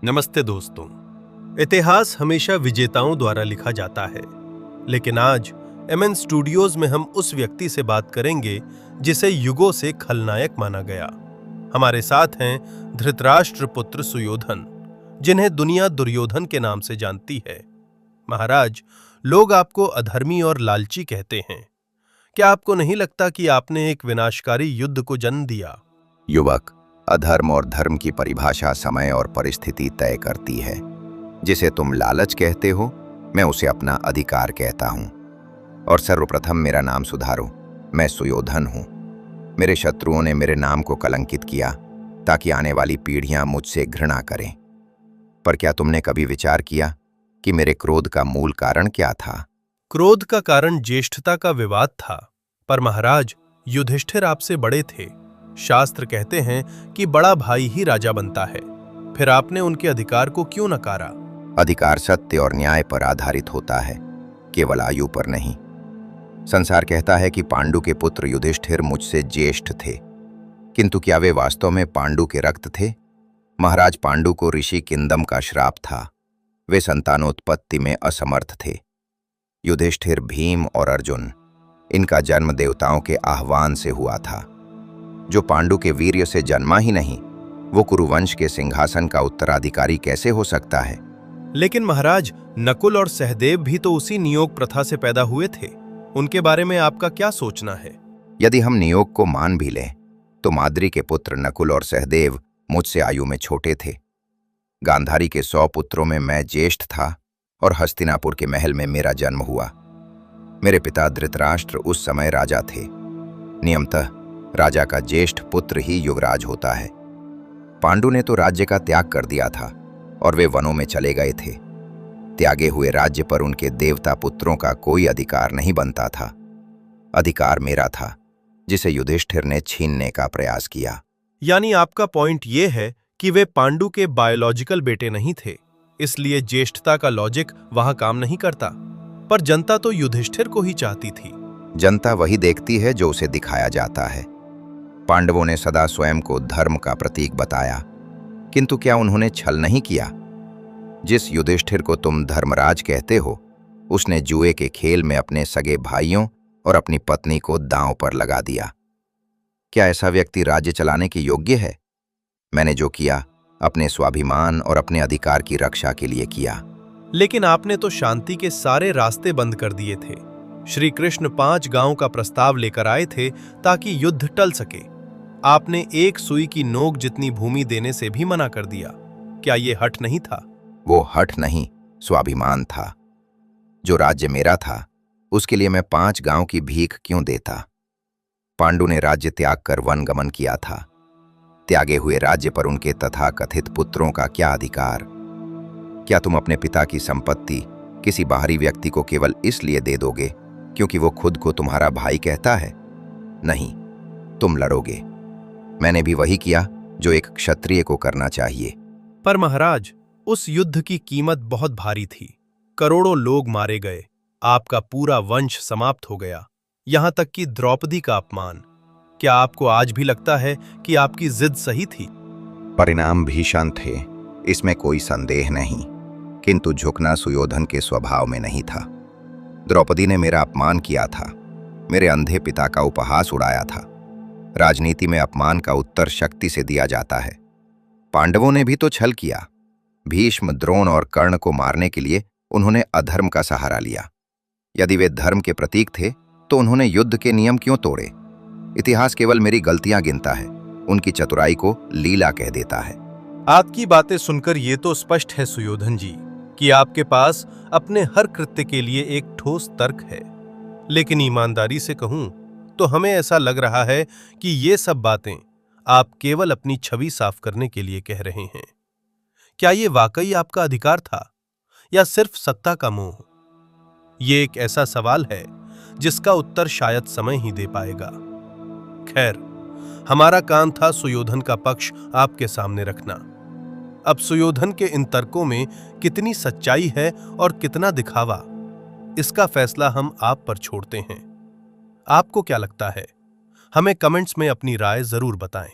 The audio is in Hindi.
नमस्ते दोस्तों। इतिहास हमेशा विजेताओं द्वारा लिखा जाता है, लेकिन आज एमएन स्टूडियोज में हम उस व्यक्ति से बात करेंगे जिसे युगों से खलनायक माना गया। हमारे साथ हैं धृतराष्ट्र पुत्र सुयोधन, जिन्हें दुनिया दुर्योधन के नाम से जानती है। महाराज, लोग आपको अधर्मी और लालची कहते हैं। क्या आपको नहीं लगता कि आपने एक विनाशकारी युद्ध को जन्म दिया? युवक, अधर्म और धर्म की परिभाषा समय और परिस्थिति तय करती है। जिसे तुम लालच कहते हो, मैं उसे अपना अधिकार कहता हूं। और सर्वप्रथम मेरा नाम सुधारो, मैं सुयोधन हूं। मेरे शत्रुओं ने मेरे नाम को कलंकित किया ताकि आने वाली पीढ़ियां मुझसे घृणा करें। पर क्या तुमने कभी विचार किया कि मेरे क्रोध का मूल कारण क्या था? क्रोध का कारण ज्येष्ठता का विवाद था। पर महाराज, युधिष्ठिर आपसे बड़े थे। शास्त्र कहते हैं कि बड़ा भाई ही राजा बनता है। फिर आपने उनके अधिकार को क्यों नकारा? अधिकार सत्य और न्याय पर आधारित होता है, केवल आयु पर नहीं। संसार कहता है कि पांडु के पुत्र युधिष्ठिर मुझसे ज्येष्ठ थे, किंतु क्या वे वास्तव में पांडु के रक्त थे? महाराज, पांडु को ऋषि किंदम का श्राप था। वे संतानोत्पत्ति में असमर्थ थे। युधिष्ठिर, भीम और अर्जुन, इनका जन्म देवताओं के आह्वान से हुआ था। जो पांडु के वीर्य से जन्मा ही नहीं, वो कुरुवंश के सिंहासन का उत्तराधिकारी कैसे हो सकता है? लेकिन महाराज, नकुल और सहदेव भी तो उसी नियोग प्रथा से पैदा हुए थे। उनके बारे में आपका क्या सोचना है? यदि हम नियोग को मान भी लें, तो माद्री के पुत्र नकुल और सहदेव मुझसे आयु में छोटे थे। गांधारी के 100 पुत्रों में मैं ज्येष्ठ था और हस्तिनापुर के महल में मेरा जन्म हुआ। मेरे पिता धृतराष्ट्र उस समय राजा थे। नियमतः राजा का ज्येष्ठ पुत्र ही युवराज होता है। पांडु ने तो राज्य का त्याग कर दिया था और वे वनों में चले गए थे। त्यागे हुए राज्य पर उनके देवता पुत्रों का कोई अधिकार नहीं बनता था। अधिकार मेरा था, जिसे युधिष्ठिर ने छीनने का प्रयास किया। यानी आपका पॉइंट ये है कि वे पांडु के बायोलॉजिकल बेटे नहीं थे, इसलिए ज्येष्ठता का लॉजिक वहां काम नहीं करता। पर जनता तो युधिष्ठिर को ही चाहती थी। जनता वही देखती है जो उसे दिखाया जाता है। पांडवों ने सदा स्वयं को धर्म का प्रतीक बताया, किंतु क्या उन्होंने छल नहीं किया? जिस युधिष्ठिर को तुम धर्मराज कहते हो, उसने जुए के खेल में अपने सगे भाइयों और अपनी पत्नी को दांव पर लगा दिया। क्या ऐसा व्यक्ति राज्य चलाने के योग्य है? मैंने जो किया, अपने स्वाभिमान और अपने अधिकार की रक्षा के लिए किया। लेकिन आपने तो शांति के सारे रास्ते बंद कर दिए थे। श्री कृष्ण 5 गांवों का प्रस्ताव लेकर आए थे ताकि युद्ध टल सके। आपने एक सुई की नोक जितनी भूमि देने से भी मना कर दिया। क्या ये हठ नहीं था? वो हठ नहीं, स्वाभिमान था। जो राज्य मेरा था, उसके लिए मैं 5 गांव की भीख क्यों देता? पांडु ने राज्य त्याग कर वन गमन किया था। त्यागे हुए राज्य पर उनके तथाकथित पुत्रों का क्या अधिकार? क्या तुम अपने पिता की संपत्ति किसी बाहरी व्यक्ति को केवल इसलिए दे दोगे क्योंकि वो खुद को तुम्हारा भाई कहता है? नहीं, तुम लड़ोगे। मैंने भी वही किया जो एक क्षत्रिय को करना चाहिए। पर महाराज, उस युद्ध की कीमत बहुत भारी थी। करोड़ों लोग मारे गए, आपका पूरा वंश समाप्त हो गया, यहां तक कि द्रौपदी का अपमान। क्या आपको आज भी लगता है कि आपकी जिद सही थी? परिणाम भीषण थे, इसमें कोई संदेह नहीं, किंतु झुकना सुयोधन के स्वभाव में नहीं था। द्रौपदी ने मेरा अपमान किया था, मेरे अंधे पिता का उपहास उड़ाया था। राजनीति में अपमान का उत्तर शक्ति से दिया जाता है। पांडवों ने भी तो छल किया। भीष्म, द्रोण और कर्ण को मारने के लिए उन्होंने अधर्म का सहारा लिया। यदि वे धर्म के प्रतीक थे, तो उन्होंने युद्ध के नियम क्यों तोड़े? इतिहास केवल मेरी गलतियां गिनता है, उनकी चतुराई को लीला कह देता है। आपकी बातें सुनकर ये तो स्पष्ट है सुयोधन जी कि आपके पास अपने हर कृत्य के लिए एक ठोस तर्क है। लेकिन ईमानदारी से कहूं तो हमें ऐसा लग रहा है कि ये सब बातें आप केवल अपनी छवि साफ करने के लिए कह रहे हैं। क्या ये वाकई आपका अधिकार था या सिर्फ सत्ता का मोह? ये एक ऐसा सवाल है जिसका उत्तर शायद समय ही दे पाएगा। खैर, हमारा काम था सुयोधन का पक्ष आपके सामने रखना। अब सुयोधन के इन तर्कों में कितनी सच्चाई है और कितना दिखावा, इसका फैसला हम आप पर छोड़ते हैं। आपको क्या लगता है? हमें कमेंट्स में अपनी राय जरूर बताएं।